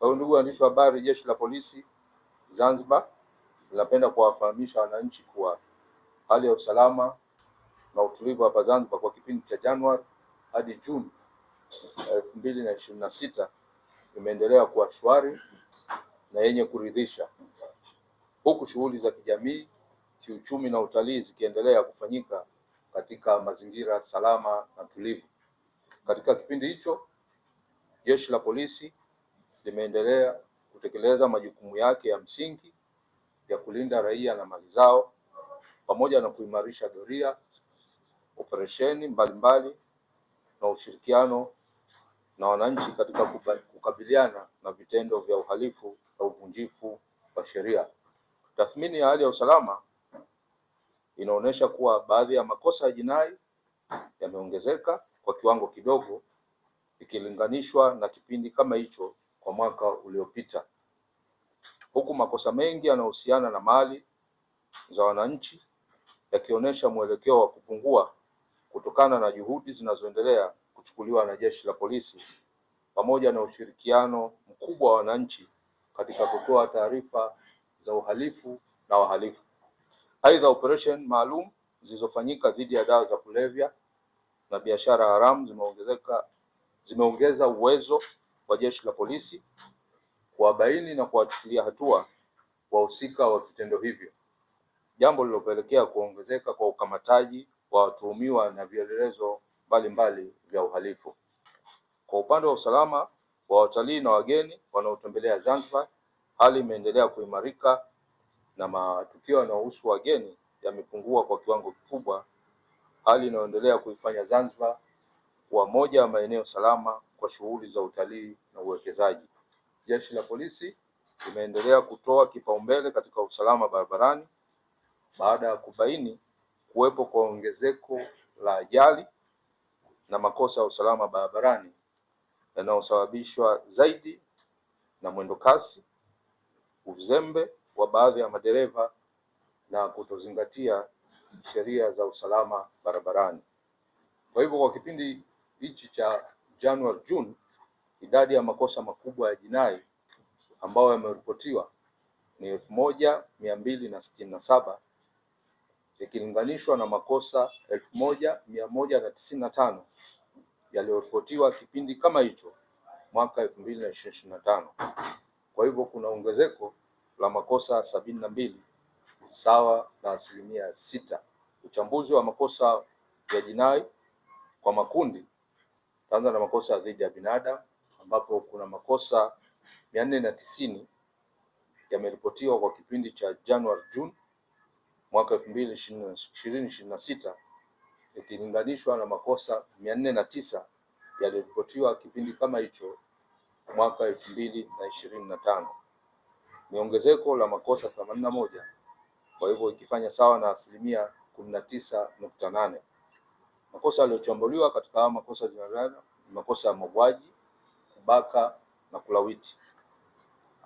Ndugu waandishi wa habari, Jeshi la Polisi Zanzibar linapenda kuwafahamisha wananchi kuwa hali ya usalama na utulivu hapa Zanzibar kwa kipindi cha Januari hadi Juni 2026 imeendelea kuwa shwari na yenye kuridhisha, huku shughuli za kijamii, kiuchumi na utalii zikiendelea kufanyika katika mazingira salama na tulivu. Katika kipindi hicho, Jeshi la Polisi limeendelea kutekeleza majukumu yake ya msingi ya kulinda raia na mali zao pamoja na kuimarisha doria, operesheni mbalimbali na ushirikiano na wananchi katika kukabiliana na vitendo vya uhalifu na uvunjifu wa sheria. Tathmini ya hali ya usalama inaonyesha kuwa baadhi ya makosa ya jinai yameongezeka kwa kiwango kidogo ikilinganishwa na kipindi kama hicho kwa mwaka uliopita, huku makosa mengi yanayohusiana na mali za wananchi yakionyesha mwelekeo wa kupungua kutokana na juhudi zinazoendelea kuchukuliwa na Jeshi la Polisi pamoja na ushirikiano mkubwa wa wananchi katika kutoa taarifa za uhalifu na wahalifu. Aidha, operation maalum zilizofanyika dhidi ya dawa za kulevya na biashara haramu zimeongeza uwezo wa Jeshi la Polisi kuwabaini na kuwachukulia hatua wahusika wa vitendo hivyo, jambo lililopelekea kuongezeka kwa ukamataji wa watuhumiwa na vielelezo mbalimbali vya uhalifu. Kwa upande wa usalama wa watalii na wageni wanaotembelea Zanzibar, hali imeendelea kuimarika na matukio yanayohusu wageni yamepungua kwa kiwango kikubwa, hali inayoendelea kuifanya Zanzibar kuwa moja ya maeneo salama kwa shughuli za utalii na uwekezaji. Jeshi la Polisi limeendelea kutoa kipaumbele katika usalama barabarani baada ya kubaini kuwepo kwa ongezeko la ajali na makosa ya usalama barabarani yanayosababishwa zaidi na mwendo kasi, uzembe wa baadhi ya madereva na kutozingatia sheria za usalama barabarani. Kwa hivyo, kwa kipindi hichi cha Januari Juni, idadi ya makosa makubwa ya jinai ambayo yameripotiwa ni 1267 ikilinganishwa na makosa 1195 yaliyoripotiwa kipindi kama hicho mwaka 2025. Kwa hivyo kuna ongezeko la makosa 72 sawa na 6%. Uchambuzi wa makosa ya jinai kwa makundi, taanza na makosa dhidi ya binadamu ambapo kuna makosa 490 yameripotiwa kwa kipindi cha Januari Juni mwaka 2026 ikilinganishwa na makosa 409 yaliyoripotiwa kipindi kama hicho mwaka 2025. Ni ongezeko la makosa 81, kwa hivyo ikifanya sawa na 19.8%. Makosa yaliyochambuliwa katika makosa ni makosa ya mauaji, kubaka na kulawiti,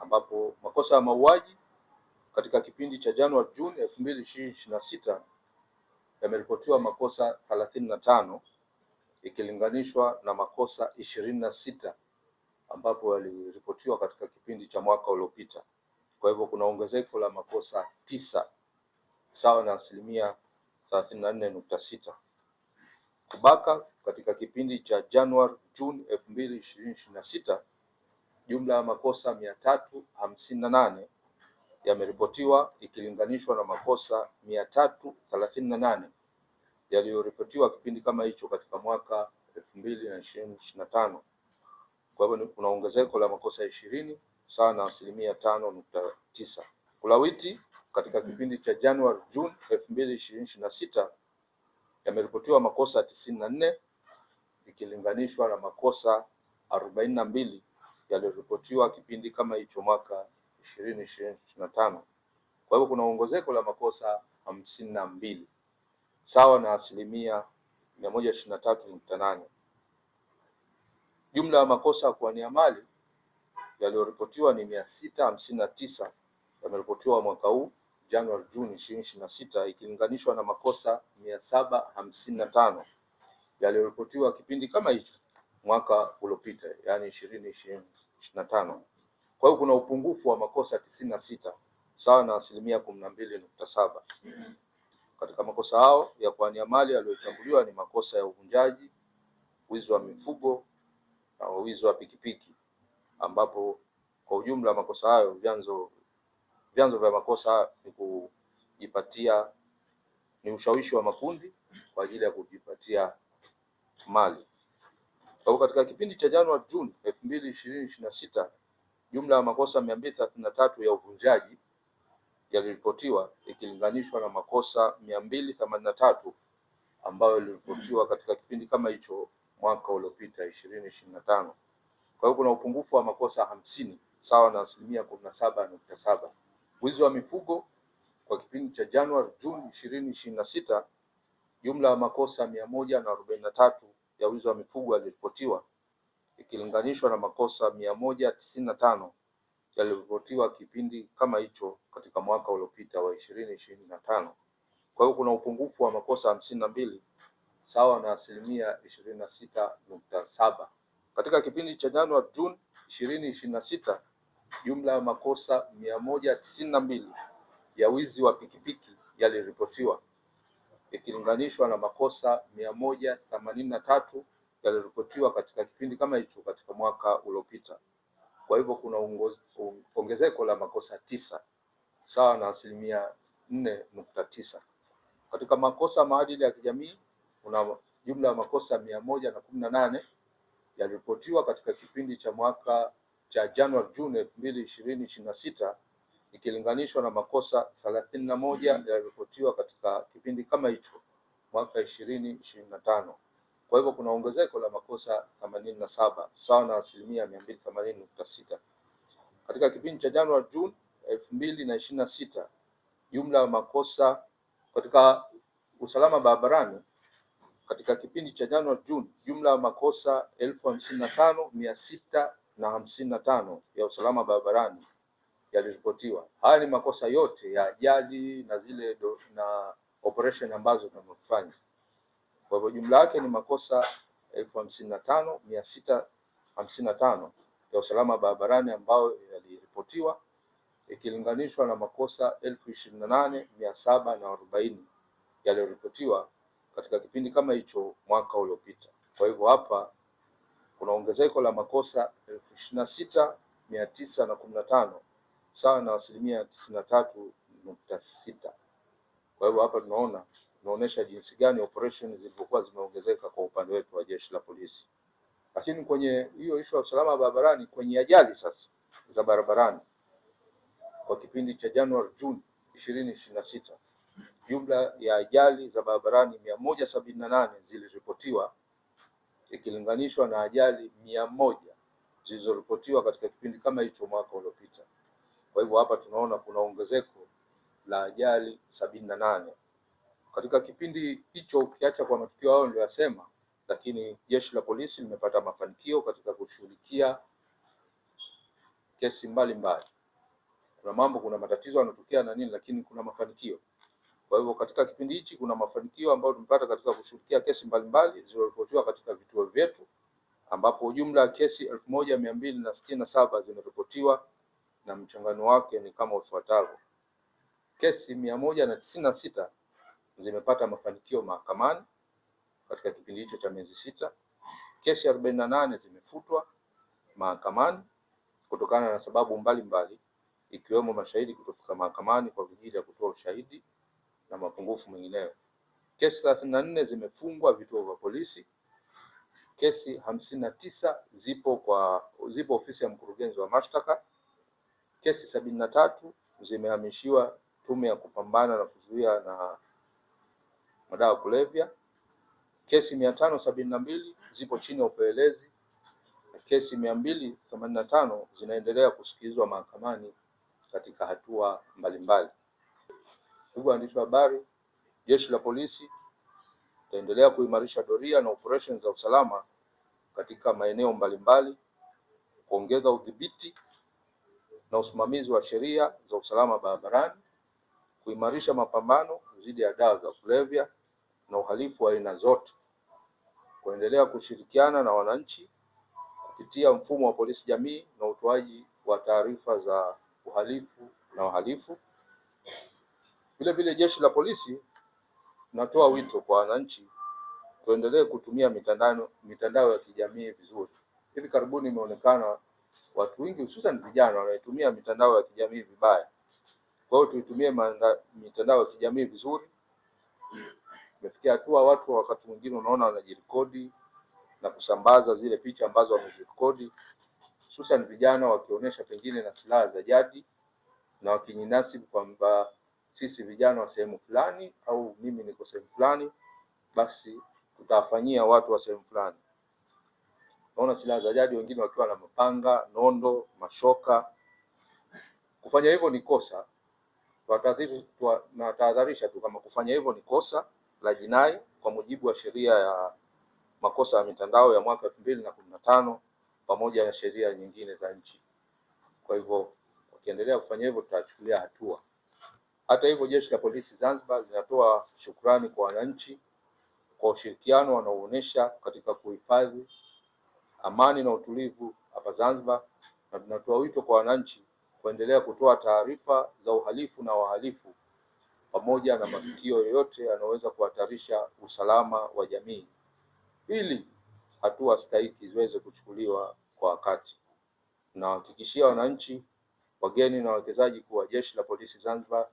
ambapo makosa ya mauaji katika kipindi cha Januari Juni 2026 yameripotiwa makosa 35 ikilinganishwa na makosa 26 ambapo yaliripotiwa katika kipindi cha mwaka uliopita. Kwa hivyo kuna ongezeko la makosa 9 sawa na 34.6%. Kubaka katika kipindi cha Januari Juni 2026, jumla ya makosa 358 yameripotiwa ikilinganishwa na makosa 338 yaliyoripotiwa kipindi kama hicho katika mwaka 2025. Kwa hivyo kuna ongezeko la makosa 20 sawa na 5.9%. Kulawiti katika kipindi cha Januari Juni 2026 yameripotiwa makosa 94 ikilinganishwa na makosa 42 yaliyoripotiwa kipindi kama hicho mwaka 2025. Kwa hivyo kuna ongezeko la makosa 52 sawa na 123.8%. Jumla ya makosa ya kuwania mali yaliyoripotiwa ni 659 yameripotiwa mwaka huu Januari Juni 2026 ikilinganishwa na makosa 755 yaliyoripotiwa kipindi kama hicho mwaka uliopita, yani 2025. Kwa hiyo kuna upungufu wa makosa 96 sawa na 12.7. Katika makosa hao ya kuania mali yaliyochambuliwa ni makosa ya uvunjaji, wizi wa mifugo na wizi wa pikipiki, ambapo kwa ujumla makosa hayo vyanzo vya makosa ni ushawishi wa makundi kwa ajili ya kujipatia mali. Kwa katika kipindi cha Januari Juni 2026 jumla ya makosa 233 ya uvunjaji yaliripotiwa ikilinganishwa na makosa 283 ambayo yaliripotiwa katika kipindi kama hicho mwaka uliopita 2025. Kwa hiyo kuna upungufu wa makosa 50 sawa na 17.7. Wizi wa mifugo kwa kipindi cha Januari Juni 2026 jumla ya makosa 143 ya wizi wa mifugo yaliripotiwa ikilinganishwa na makosa 195 yaliripotiwa kipindi kama hicho katika mwaka uliopita wa 2025. Kwa hiyo kuna upungufu wa makosa 52 sawa na 26.7. Katika kipindi cha Januari Juni 2026 jumla ya makosa 192 ya wizi wa pikipiki yaliripotiwa ikilinganishwa na makosa 183 yaliripotiwa katika kipindi kama hicho katika mwaka uliopita. Kwa hivyo kuna ongezeko la makosa 9 sawa na 4.9. Katika makosa maadili ya kijamii kuna jumla ya makosa 118 yaliripotiwa katika kipindi cha mwaka cha Januari Juni 2026 ikilinganishwa na makosa 31 yaliripotiwa katika kipindi kama hicho mwaka 2025. Kwa hivyo kuna ongezeko la makosa 87 sawa na 280.6. Katika kipindi cha Januari Juni 2026 jumla ya makosa katika usalama barabarani katika kipindi cha Januari Juni jumla ya makosa 55,655 ya usalama barabarani yaliripotiwa. Haya ni makosa yote ya ajali na zile na operation ambazo tunafanya. Kwa hivyo jumla yake ni makosa 55,655 ya usalama barabarani ambayo yaliripotiwa ikilinganishwa na makosa 28,740 yaliyoripotiwa katika kipindi kama hicho mwaka uliopita. Kwa hivyo hapa kuna ongezeko la makosa 26,915 sawa na 93.6. Kwa hivyo hapa tunaonesha jinsi gani operation zilivyokuwa zimeongezeka kwa upande wetu wa Jeshi la Polisi. Lakini kwenye hiyo issue ya usalama barabarani, kwenye ajali sasa za barabarani kwa kipindi cha Januari Juni 2026 jumla ya ajali za barabarani 178 ziliripotiwa ikilinganishwa na ajali 100 zilizoripotiwa katika kipindi kama hicho mwaka uliopita. Kwa hivyo hapa tunaona kuna ongezeko la ajali 78 katika kipindi hicho, ukiacha kwa matukio hayo niliyosema, lakini Jeshi la Polisi limepata mafanikio katika kushughulikia kesi mbalimbali. Kuna matatizo yanatokea na nini, lakini kuna mafanikio. Kwa hivyo katika kipindi hichi kuna mafanikio ambayo tumepata katika kushughulikia kesi mbalimbali zilizoripotiwa katika vituo vyetu, ambapo jumla ya kesi 1267 zimeripotiwa na mchangano wake ni kama ufuatavyo. Kesi 196 zimepata mafanikio mahakamani katika kipindi hicho cha miezi 6. Kesi 48 zimefutwa mahakamani kutokana na sababu mbalimbali ikiwemo mashahidi kutofika mahakamani kwa ajili ya kutoa ushahidi na mapungufu mengineyo. Kesi 34 zimefungwa vituo vya polisi. Kesi 59 zipo ofisi ya mkurugenzi wa mashtaka. Kesi 73 zimehamishiwa tume ya kupambana na kuzuia na madawa kulevya. Kesi 572 zipo chini ya upelelezi. Kesi 285 zinaendelea kusikilizwa mahakamani katika hatua mbalimbali. Ndugu waandishi wa habari, Jeshi la Polisi litaendelea kuimarisha doria na operation za usalama katika maeneo mbalimbali, kuongeza udhibiti na usimamizi wa sheria za usalama barabarani kuimarisha mapambano dhidi ya dawa za kulevya na uhalifu wa aina zote, kuendelea kushirikiana na wananchi kupitia mfumo wa polisi jamii na utoaji wa taarifa za uhalifu na wahalifu. Vile vile jeshi la polisi natoa wito kwa wananchi tuendelee kutumia mitandao ya kijamii vizuri. Hivi karibuni imeonekana watu wengi hususan vijana wanatumia mitandao ya kijamii vibaya. Kwa hiyo tuitumie mitandao ya kijamii vizuri. Imefikia hatua watu wakati mwingine unaona wanajirekodi na kusambaza zile picha ambazo wamejirekodi, hususan vijana wakionyesha pengine na silaha za jadi na wakinyinasibu kwamba sisi vijana wa sehemu fulani au mimi niko sehemu fulani, basi tutawafanyia watu wa sehemu fulani. Naona silaha za jadi, wengine wakiwa na mapanga, nondo, mashoka. Kufanya hivyo ni kosa. Tunatahadharisha tu kama kufanya hivyo ni kosa la jinai kwa mujibu wa sheria ya makosa ya mitandao ya mwaka 2015 pamoja na sheria nyingine za nchi. Kwa hivyo wakiendelea kufanya hivyo tutachukulia hatua. Hata hivyo, jeshi la polisi Zanzibar linatoa shukrani kwa wananchi kwa ushirikiano wanaoonyesha katika kuhifadhi amani na utulivu hapa Zanzibar, na tunatoa wito kwa wananchi kuendelea kutoa taarifa za uhalifu na wahalifu pamoja na matukio yoyote yanayoweza kuhatarisha usalama wa jamii ili hatua stahiki ziweze kuchukuliwa kwa wakati. Nawahakikishia wananchi, wageni na wawekezaji kuwa jeshi la polisi Zanzibar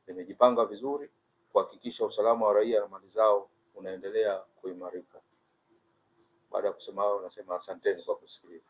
limejipanga vizuri kuhakikisha usalama wa raia na mali zao unaendelea kuimarika. Baada ya kusema hayo, nasema asanteni kwa kusikiliza.